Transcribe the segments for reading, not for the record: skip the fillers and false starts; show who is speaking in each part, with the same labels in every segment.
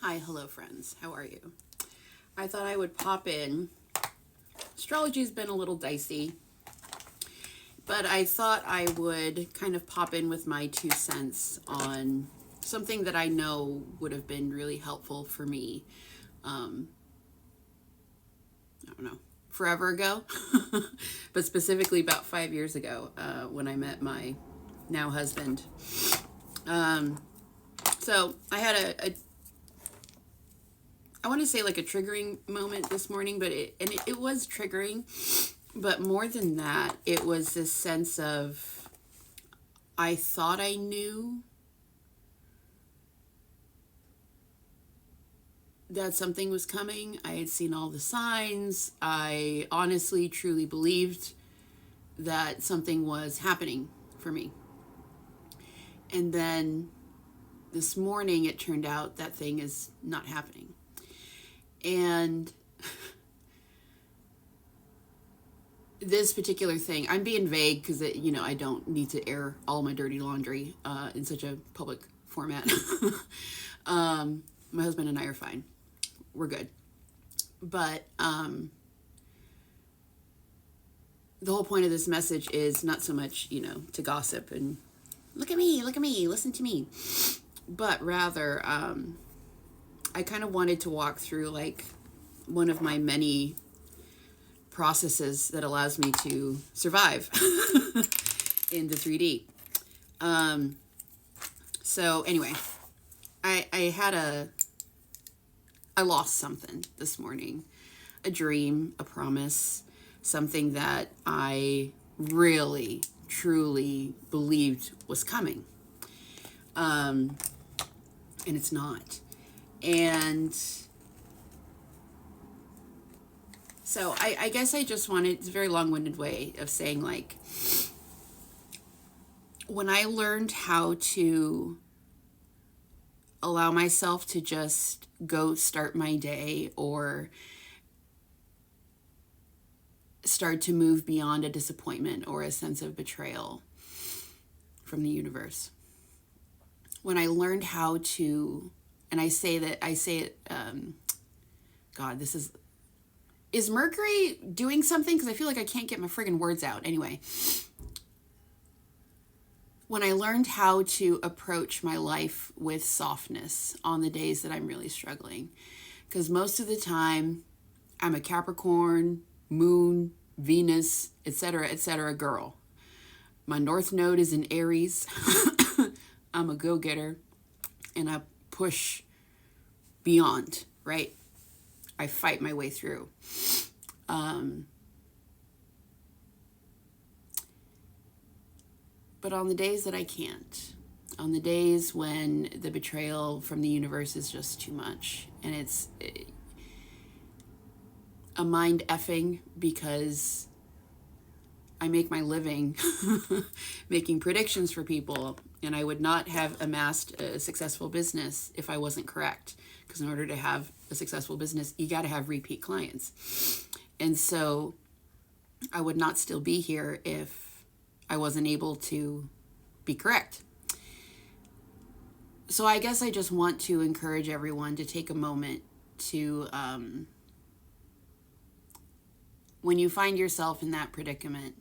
Speaker 1: Hi, hello friends. How are you? I thought I would pop in. Astrology's been a little dicey, but I thought I would kind of pop in with my 2 cents on something that I know would have been really helpful for me. I don't know, forever ago, but specifically about 5 years ago when I met my now husband. So I had I want to say like a triggering moment this morning, but it was triggering. But more than that, it was this sense of I thought I knew that something was coming. I had seen all the signs. I honestly, truly believed that something was happening for me. And then this morning, it turned out that thing is not happening. And this particular thing, I'm being vague because, I don't need to air all my dirty laundry in such a public format. My husband and I are fine. We're good. But the whole point of this message is not so much, to gossip and look at me, listen to me. But rather, I kind of wanted to walk through like one of my many processes that allows me to survive in the 3D. So anyway, I lost something this morning, a dream, a promise, something that I really, truly believed was coming. And it's not. And so I guess I just wanted, it's a very long-winded way of saying, like, when I learned how to allow myself to just go start my day or start to move beyond a disappointment or a sense of betrayal from the universe. When I learned how to, and I say it, God, is Mercury doing something? Because I feel like I can't get my friggin' words out. Anyway, when I learned how to approach my life with softness on the days that I'm really struggling, because most of the time I'm a Capricorn, Moon, Venus, etc. girl. My North Node is in Aries. I'm a go-getter and I push beyond, right? I fight my way through. But on the days that I can't, on the days when the betrayal from the universe is just too much, and it's a mind effing because I make my living making predictions for people, and I would not have amassed a successful business if I wasn't correct. Because in order to have a successful business, you got to have repeat clients. And so I would not still be here if I wasn't able to be correct. So I guess I just want to encourage everyone to take a moment to, when you find yourself in that predicament,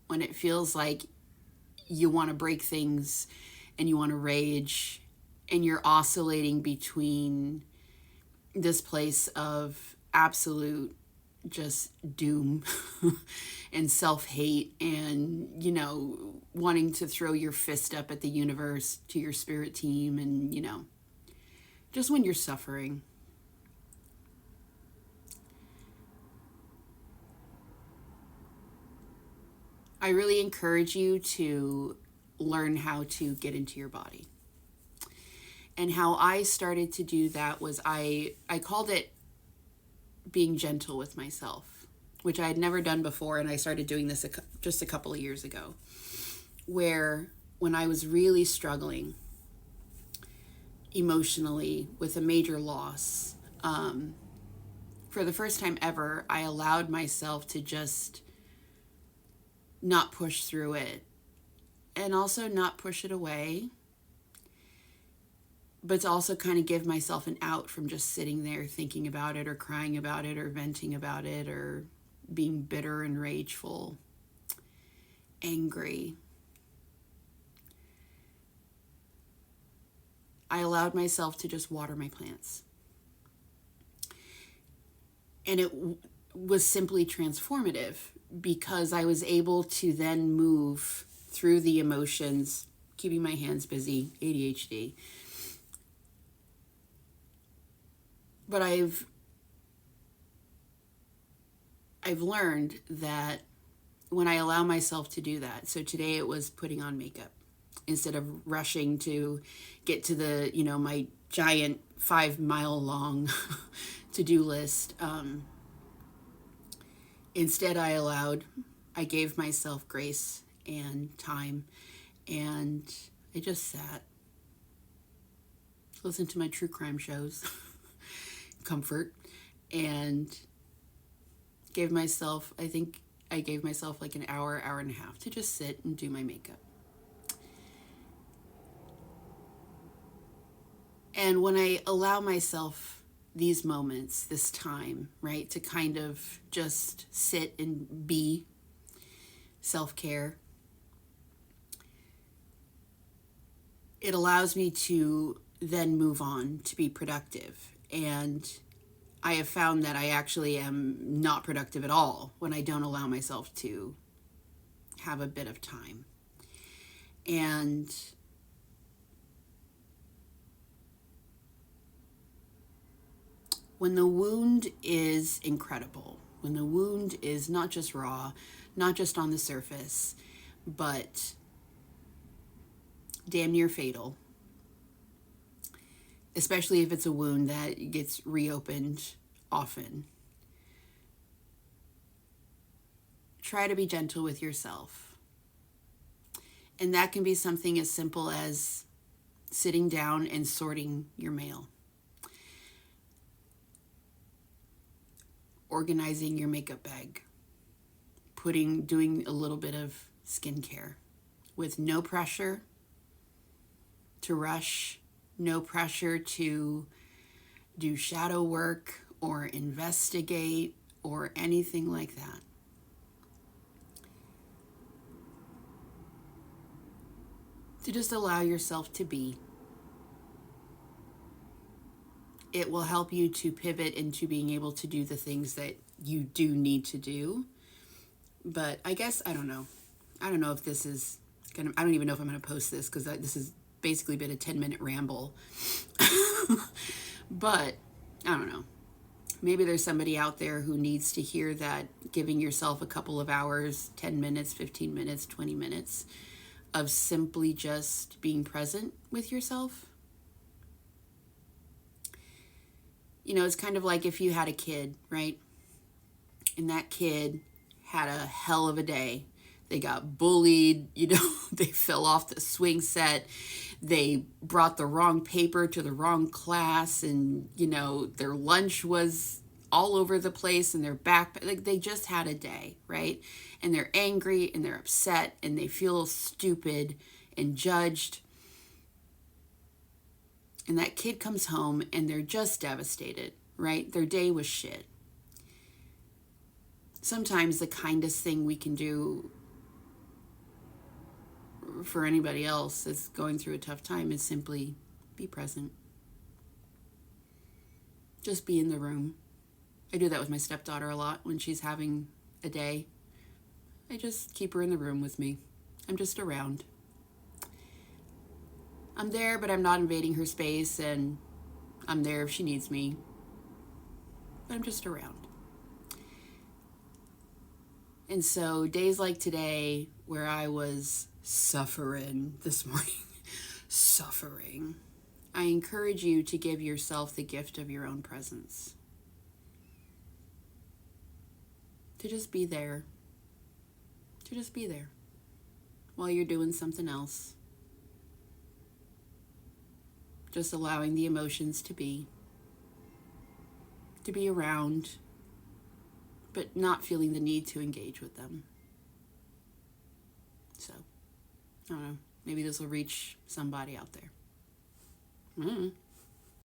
Speaker 1: when it feels like you want to break things and you want to rage and you're oscillating between this place of absolute just doom and self-hate and, wanting to throw your fist up at the universe, to your spirit team, and, just when you're suffering. I really encourage you to learn how to get into your body. And how I started to do that was I called it being gentle with myself, which I had never done before. And I started doing this just a couple of years ago, where when I was really struggling emotionally with a major loss, for the first time ever, I allowed myself to just not push through it and also not push it away, but to also kind of give myself an out from just sitting there thinking about it or crying about it or venting about it or being bitter and rageful, angry. I allowed myself to just water my plants. And it was simply transformative because I was able to then move through the emotions, keeping my hands busy, ADHD. But I've learned that when I allow myself to do that, so today it was putting on makeup instead of rushing to get to the, my giant 5-mile long to-do list. Instead, I gave myself grace and time, and I just sat, listened to my true crime shows, comfort, and gave myself, I think I gave myself like an hour and a half to just sit and do my makeup. And when I allow myself these moments, this time, right, to kind of just sit and be, self-care, it allows me to then move on to be productive. And I have found that I actually am not productive at all when I don't allow myself to have a bit of time. And when the wound is incredible, when the wound is not just raw, not just on the surface, but damn near fatal, especially if it's a wound that gets reopened often, try to be gentle with yourself. And that can be something as simple as sitting down and sorting your mail, organizing your makeup bag, doing a little bit of skincare with no pressure to rush, no pressure to do shadow work or investigate or anything like that. To just allow yourself to be. It will help you to pivot into being able to do the things that you do need to do. But I guess, I don't know if this is I don't even know if I'm going to post this because this has basically been a 10-minute ramble. But I don't know. Maybe there's somebody out there who needs to hear that giving yourself a couple of hours, 10 minutes, 15 minutes, 20 minutes of simply just being present with yourself. It's kind of like if you had a kid, right? And that kid had a hell of a day. They got bullied, they fell off the swing set. They brought the wrong paper to the wrong class, and, their lunch was all over the place and their backpack. Like, they just had a day, right? And they're angry and they're upset and they feel stupid and judged. And that kid comes home and they're just devastated, right? Their day was shit. Sometimes the kindest thing we can do for anybody else that's going through a tough time is simply be present. Just be in the room. I do that with my stepdaughter a lot when she's having a day. I just keep her in the room with me. I'm just around. I'm there, but I'm not invading her space, and I'm there if she needs me. But I'm just around. And so days like today, where I was suffering this morning, I encourage you to give yourself the gift of your own presence. To just be there. To just be there while you're doing something else. Just allowing the emotions to be around, but not feeling the need to engage with them. So, I don't know, maybe this will reach somebody out there. Mm.